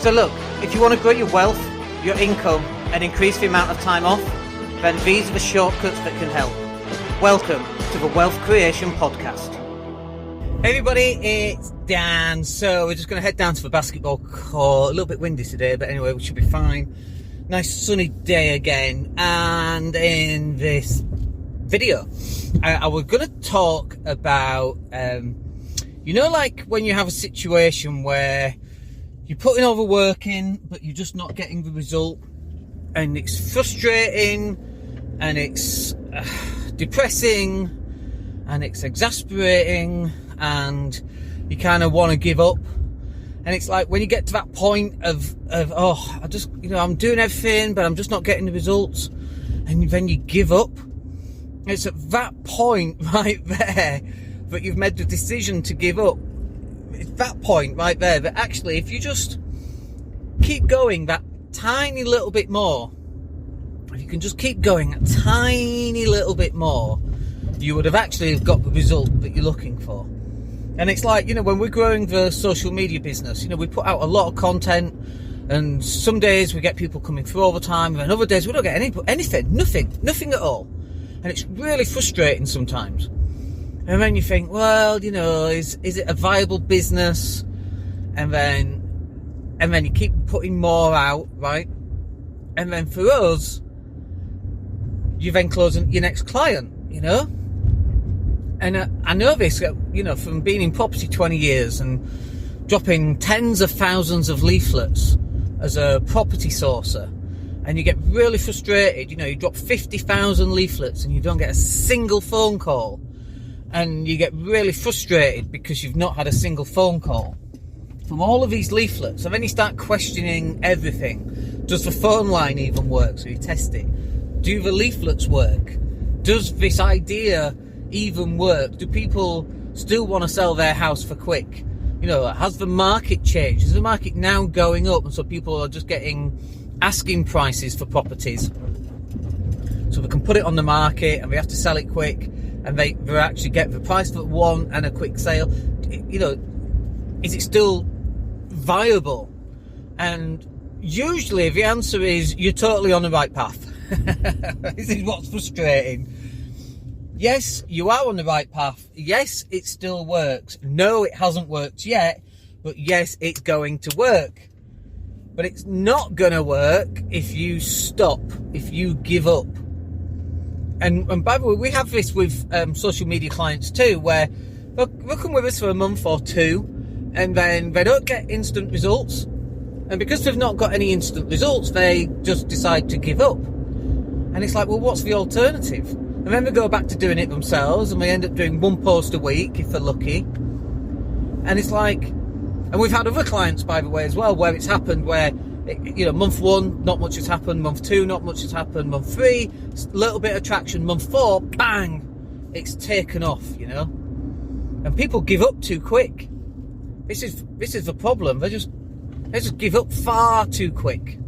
So look, if you want to grow your wealth, your income, and increase the amount of time off, then these are the shortcuts that can help. Welcome to the Wealth Creation Podcast. Hey everybody, it's Dan. So we're just going to head down to the basketball court. A little bit windy today, but anyway, we should be fine. Nice sunny day again. And in this video, I was going to talk about, like when you have a situation where you're putting all the work in, but you're just not getting the result, and it's frustrating, and it's depressing, and it's exasperating, and you kind of want to give up. And it's like when you get to that point of I'm doing everything, but I'm just not getting the results, and then you give up. It's at that point right there that you've made the decision to give up. It's that point right there that actually, if you just keep going that tiny little bit more, if you can just keep going a tiny little bit more, you would have actually got the result that you're looking for. And it's like, when we're growing the social media business, we put out a lot of content, and some days we get people coming through all the time, and other days we don't get anything, nothing at all. And it's really frustrating sometimes. And then you think, well, is it a viable business? And then you keep putting more out, right? And then for us, you then close your next client, And I know this, from being in property 20 years and dropping tens of thousands of leaflets as a property sourcer. And you get really frustrated, you drop 50,000 leaflets and you don't get a single phone call. And you get really frustrated because you've not had a single phone call from all of these leaflets. And then you start questioning everything. Does the phone line even work? So you test it. Do the leaflets work? Does this idea even work? Do people still want to sell their house for quick? Has the market changed? Is the market now going up? And so people are just getting asking prices for properties. So they can put it on the market and we have to sell it quick. And they actually get the price that want and a quick sale. Is it still viable? And usually the answer is you're totally on the right path. This is what's frustrating. Yes, you are on the right path. Yes, it still works. No, it hasn't worked yet. But yes, it's going to work. But it's not going to work if you stop, if you give up. And by the way, we have this with social media clients too, where they'll come with us for a month or two, and then they don't get instant results. And because they've not got any instant results, they just decide to give up. And it's like, well, what's the alternative? And then they go back to doing it themselves, and they end up doing one post a week if they're lucky. And it's like, and we've had other clients, by the way, as well, where it's happened where, month one, not much has happened. Month two, not much has happened. Month three, little bit of traction. Month four, bang, it's taken off, And people give up too quick. This is the problem. They just give up far too quick.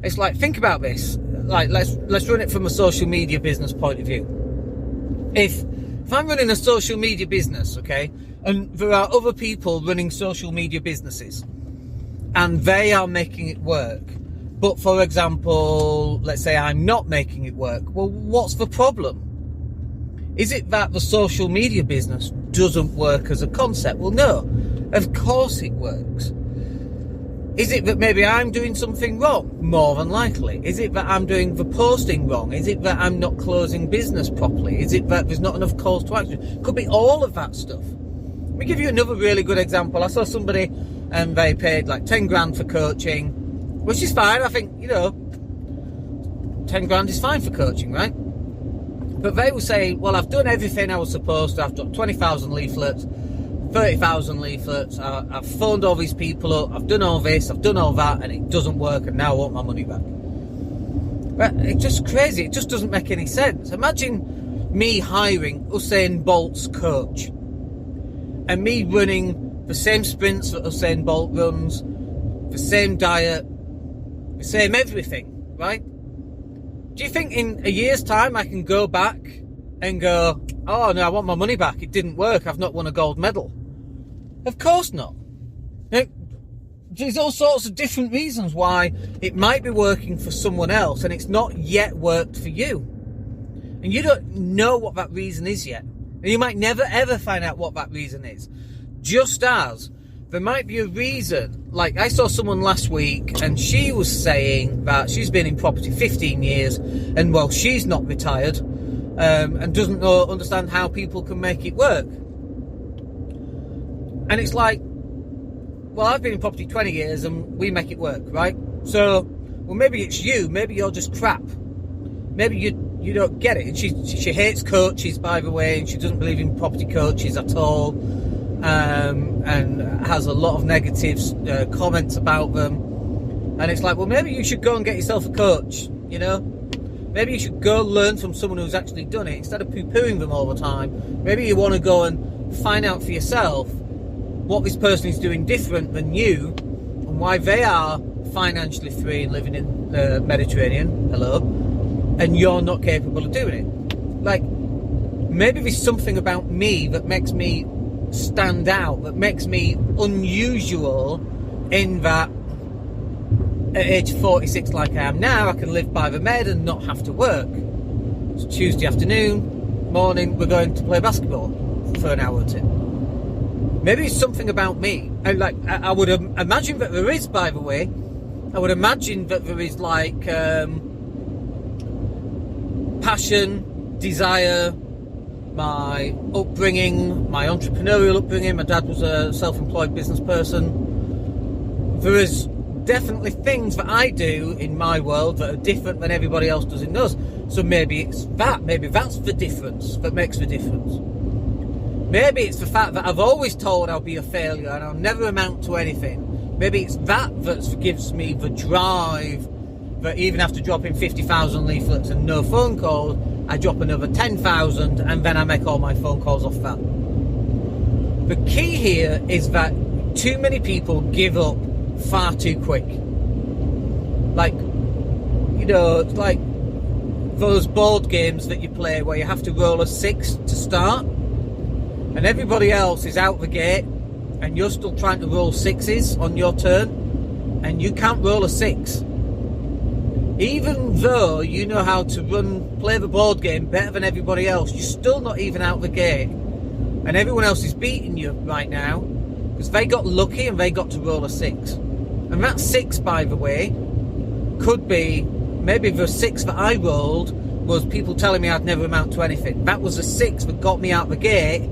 It's like, think about this. Like, let's run it from a social media business point of view. If I'm running a social media business, okay, and there are other people running social media businesses, and they are making it work, but for example, let's say I'm not making it work, well, what's the problem? Is it that the social media business doesn't work as a concept? Well, no, of course it works. Is it that maybe I'm doing something wrong? More than likely. Is it that I'm doing the posting wrong? Is it that I'm not closing business properly? Is it that there's not enough calls to action? Could be all of that stuff. Let me give you another really good example. I saw somebody and they paid like 10 grand for coaching, which is fine. I think, 10 grand is fine for coaching, right? But they will say, well, I've done everything I was supposed to. I've done 20,000 leaflets, 30,000 leaflets. I've phoned all these people up. I've done all this, I've done all that, and it doesn't work, and now I want my money back. But it's just crazy. It just doesn't make any sense. Imagine me hiring Usain Bolt's coach and me running the same sprints that Usain Bolt runs, the same diet, the same everything, right? Do you think in a year's time I can go back and go, oh no, I want my money back, it didn't work, I've not won a gold medal? Of course not. Now, there's all sorts of different reasons why it might be working for someone else and it's not yet worked for you. And you don't know what that reason is yet. And you might never ever find out what that reason is. Just as there might be a reason, like I saw someone last week and she was saying that she's been in property 15 years and well, she's not retired and doesn't understand how people can make it work. And it's like, well, I've been in property 20 years and we make it work, right? So, well, maybe it's you. Maybe you're just crap. Maybe you don't get it. And she hates coaches, by the way, and she doesn't believe in property coaches at all, and has a lot of negative comments about them. And it's like, well, maybe you should go and get yourself a coach, you know? Maybe you should go learn from someone who's actually done it instead of poo-pooing them all the time. Maybe you want to go and find out for yourself what this person is doing different than you and why they are financially free and living in the Mediterranean, and you're not capable of doing it. Like, maybe there's something about me that makes me stand out, that makes me unusual in that at age 46 like I am now, I can live by the med and not have to work. It's Tuesday afternoon, morning, we're going to play basketball for an hour or two. Maybe it's something about me. And like, I would imagine that there is, by the way. I would imagine that there is like passion, desire, my upbringing, my entrepreneurial upbringing. My dad was a self-employed business person. There is definitely things that I do in my world that are different than everybody else does in theirs. So maybe it's that. Maybe that's the difference that makes the difference. Maybe it's the fact that I've always told I'll be a failure and I'll never amount to anything. Maybe it's that gives me the drive that even after dropping 50,000 leaflets and no phone calls, I drop another 10,000 and then I make all my phone calls off that. The key here is that too many people give up far too quick. Like, you know, it's like those board games that you play where you have to roll a 6 to start. And everybody else is out the gate and you're still trying to roll 6s on your turn and you can't roll a 6. Even though you know how to play the board game better than everybody else, you're still not even out the gate. And everyone else is beating you right now because they got lucky and they got to roll a 6. And that 6, by the way, could be maybe the 6 that I rolled was people telling me I'd never amount to anything. That was a 6 that got me out the gate.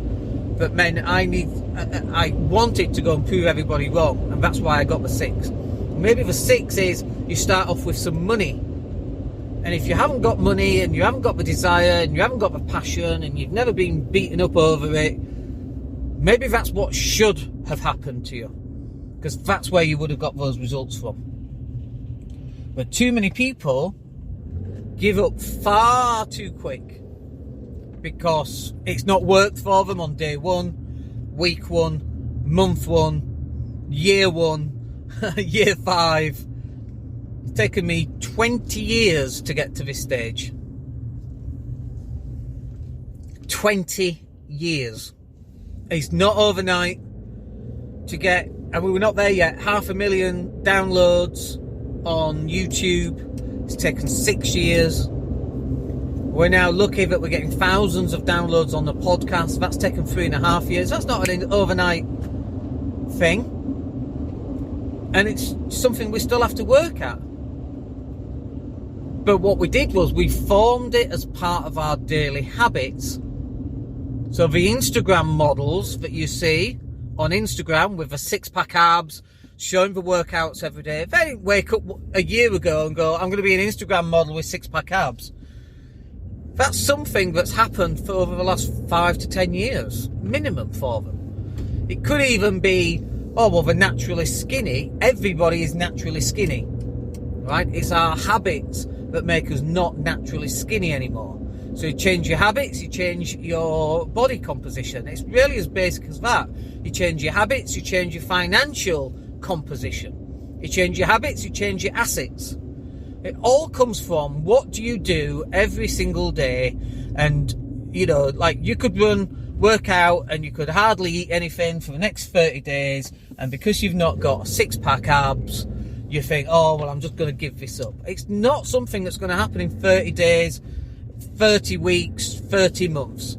That meant I wanted to go and prove everybody wrong, and that's why I got the 6. Maybe the 6 is you start off with some money, and if you haven't got money and you haven't got the desire and you haven't got the passion and you've never been beaten up over it, maybe that's what should have happened to you, because that's where you would have got those results from. But too many people give up far too quick because it's not worked for them on day 1, week 1, month 1, year 1, year 5. It's taken me 20 years to get to this stage. 20 years. It's not overnight to get, and we were not there yet, 500,000 downloads on YouTube. It's taken 6 years. We're now lucky that we're getting thousands of downloads on the podcast. That's taken 3.5 years. That's not an overnight thing. And it's something we still have to work at. But what we did was we formed it as part of our daily habits. So the Instagram models that you see on Instagram with the 6-pack abs, showing the workouts every day. They didn't wake up a year ago and go, I'm going to be an Instagram model with 6-pack abs. That's something that's happened for over the last 5 to 10 years, minimum for them. It could even be, oh, well, they're naturally skinny. Everybody is naturally skinny, right? It's our habits that make us not naturally skinny anymore. So you change your habits, you change your body composition. It's really as basic as that. You change your habits, you change your financial composition. You change your habits, you change your assets. It all comes from what do you do every single day. And, you know, like you could work out and you could hardly eat anything for the next 30 days, And because you've not got six-pack abs, you think, oh, well, I'm just going to give this up. It's not something that's going to happen in 30 days, 30 weeks, 30 months.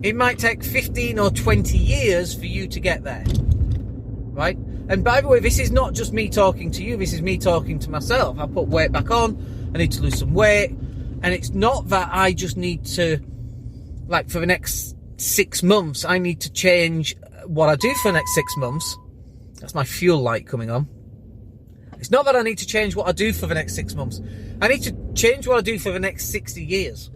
It might take 15 or 20 years for you to get there, right? And by the way, this is not just me talking to you. This is me talking to myself. I put weight back on. I need to lose some weight. And it's not that I just need to, like, for the next 6 months, I need to change what I do for the next 6 months. That's my fuel light coming on. It's not that I need to change what I do for the next 6 months. I need to change what I do for the next 60 years.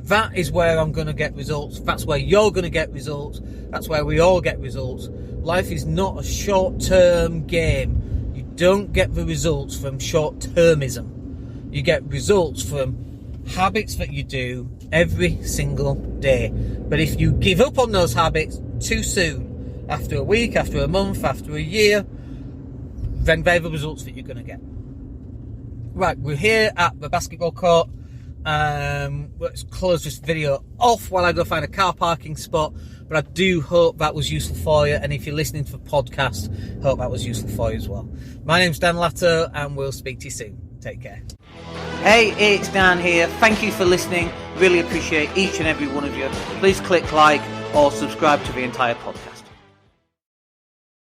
That is where I'm going to get results. That's where you're going to get results. That's where we all get results. Life is not a short-term game. You don't get the results from short-termism. You get results from habits that you do every single day. But if you give up on those habits too soon, after a week, after a month, after a year, then they're the results that you're going to get. Right, we're here at the basketball court. Let's close this video off while I go find a car parking spot. But I do hope that was useful for you. And if you're listening to the podcast, hope that was useful for you as well. My name's Dan Latto, and we'll speak to you soon. Take care. Hey, it's Dan here. Thank you for listening. Really appreciate each and every one of you. Please click like or subscribe to the entire podcast.